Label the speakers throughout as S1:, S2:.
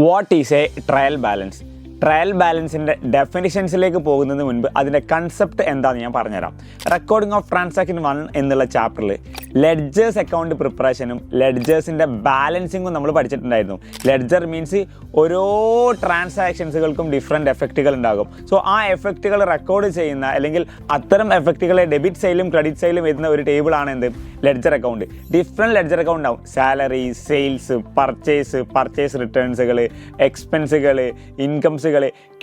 S1: What is a trial balance? Trial ബാലൻസിൻ്റെ ഡെഫിനിഷൻസിലേക്ക് പോകുന്നതിന് മുൻപ് അതിൻ്റെ കൺസെപ്റ്റ് എന്താണെന്ന് ഞാൻ പറഞ്ഞുതരാം. റെക്കോർഡിംഗ് ഓഫ് ട്രാൻസാക്ഷൻ 1 എന്നുള്ള ചാപ്റ്ററിൽ ലെഡ്ജേഴ്സ് അക്കൗണ്ട് പ്രിപ്പറേഷനും ലെഡ്ജേഴ്സിൻ്റെ ബാലൻസിങ്ങും നമ്മൾ പഠിച്ചിട്ടുണ്ടായിരുന്നു. ലെഡ്ജർ മീൻസ് ഓരോ ട്രാൻസാക്ഷൻസുകൾക്കും ഡിഫറെൻറ്റ് എഫക്റ്റുകൾ ഉണ്ടാകും. സോ ആ എഫക്റ്റുകൾ റെക്കോർഡ് ചെയ്യുന്ന അല്ലെങ്കിൽ അത്തരം എഫക്റ്റുകളെ ഡെബിറ്റ് സൈഡിലും ക്രെഡിറ്റ് സൈഡിലും വരുന്ന ഒരു ടേബിളാണ് എന്ത്? Ledger account. Different ledger account ഉണ്ടാവും. സാലറി, സെയിൽസ്, പർച്ചേസ് റിട്ടേൺസുകൾ, എക്സ്പെൻസുകൾ, ഇൻകംസുകൾ,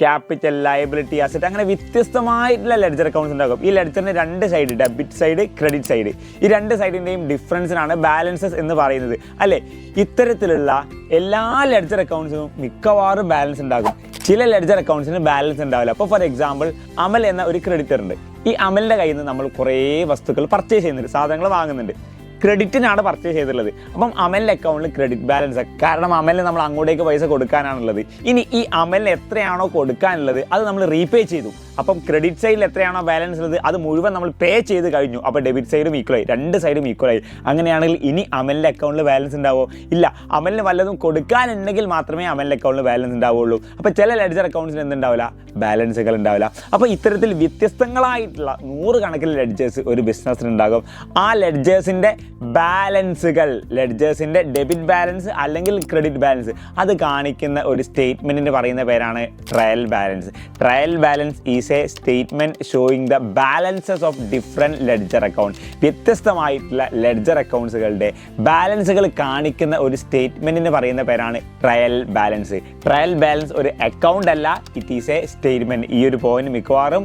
S1: ക്യാപിറ്റൽ, ലയബിലിറ്റി, അസറ്റ്, അങ്ങനെ വ്യത്യസ്തമായിട്ടുള്ള ലെഡ്ജർ അക്കൗണ്ട്സ് ഉണ്ടാകും. ഈ ലെഡ്ജറിന് രണ്ട് side, debit side, credit side. ഈ രണ്ട് സൈഡിൻ്റെയും ഡിഫറൻസിനാണ് ബാലൻസസ് എന്ന് പറയുന്നത്, അല്ലേ? ഇത്തരത്തിലുള്ള എല്ലാ ലെഡ്ജർ അക്കൗണ്ട്സിനും മിക്കവാറും ബാലൻസ് ഉണ്ടാകും. ചില ലെഡ്ജർ അക്കൗണ്ട്സിന് ബാലൻസ് ഉണ്ടാവില്ല. അപ്പോൾ ഫോർ എക്സാമ്പിൾ, അമൽ എന്ന ഒരു ക്രെഡിറ്റർ ഉണ്ട്. ഈ അമലിൻ്റെ കയ്യിൽ നിന്ന് നമ്മൾ കുറേ വസ്തുക്കൾ പർച്ചേസ് ചെയ്യുന്നുണ്ട്, സാധനങ്ങൾ വാങ്ങുന്നുണ്ട്. ക്രെഡിറ്റിനാണ് പർച്ചേസ് ചെയ്തിട്ടുള്ളത്. അപ്പം അമലിൻ്റെ അക്കൗണ്ടിൽ ക്രെഡിറ്റ് ബാലൻസ്, കാരണം അമലിന് നമ്മൾ അങ്ങോട്ടേക്ക് പൈസ കൊടുക്കാനാണുള്ളത്. ഇനി ഈ അമലിന് എത്രയാണോ കൊടുക്കാനുള്ളത് അത് നമ്മൾ റീപേ ചെയ്തു. അപ്പം ക്രെഡിറ്റ് സൈഡിൽ എത്രയാണോ ബാലൻസ് ഉള്ളത് അത് മുഴുവൻ നമ്മൾ പേ ചെയ്ത് കഴിഞ്ഞു. അപ്പോൾ ഡെബിറ്റ് സൈഡും ഈക്വലായി, രണ്ട് സൈഡും ഈക്വലായി. അങ്ങനെയാണെങ്കിൽ ഇനി അമലിൻ്റെ അക്കൗണ്ടിൽ ബാലൻസ് ഉണ്ടാവുമോ? ഇല്ല. അമലിന് വല്ലതും കൊടുക്കാനുണ്ടെങ്കിൽ മാത്രമേ അമലിൻ്റെ അക്കൗണ്ടിൽ ബാലൻസ് ഉണ്ടാവുള്ളൂ. അപ്പോൾ ചില ലെഡ്ജർ അക്കൗണ്ട്സിന് എന്തുണ്ടാവില്ല? ബാലൻസുകൾ ഉണ്ടാവില്ല. അപ്പോൾ ഇത്തരത്തിൽ വ്യത്യസ്തങ്ങളായിട്ടുള്ള 100 കണക്കിന് ലെഡ്ജേഴ്സ് ഒരു ബിസിനസ്സിനുണ്ടാകും. ആ ലെഡ്ജേഴ്സിൻ്റെ ബാലൻസുകൾ, ലെഡ്ജേഴ്സിൻ്റെ ഡെബിറ്റ് ബാലൻസ് അല്ലെങ്കിൽ ക്രെഡിറ്റ് ബാലൻസ്, അത് കാണിക്കുന്ന ഒരു സ്റ്റേറ്റ്മെൻറ്റിന് പറയുന്ന പേരാണ് trial balance. Trial balance is A statement showing the balances of different ledger account. വ്യത്യസ്തമായിട്ടുള്ള ലെഡ്ജർ അക്കൗണ്ട്സുകളുടെ ബാലൻസുകൾ കാണിക്കുന്ന ഒരു സ്റ്റേറ്റ്മെൻറ്റിന് പറയുന്ന പേരാണ് ട്രയൽ ബാലൻസ്. ട്രയൽ ബാലൻസ് ഒരു അക്കൗണ്ട് അല്ല, ഇറ്റ് ഈസ് എ സ്റ്റേറ്റ്മെൻറ്റ്. ഈ ഒരു പോയിന്റ് മിക്കവാറും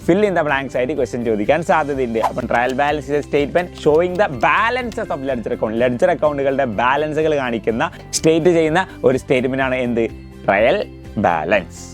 S1: ഫിൽ ഇൻ ദ ബ്ലാങ്ക്സ് ആയിട്ട് ക്വസ്റ്റ്യൻ ചോദിക്കാൻ സാധ്യതയുണ്ട്. അപ്പം trial balance is A statement showing the balances of ledger account. Ledger അക്കൗണ്ടുകളുടെ ബാലൻസുകൾ കാണിക്കുന്ന, സ്റ്റേറ്റ് ചെയ്യുന്ന ഒരു സ്റ്റേറ്റ്മെന്റ് ആണ് എന്ത്? Trial balance.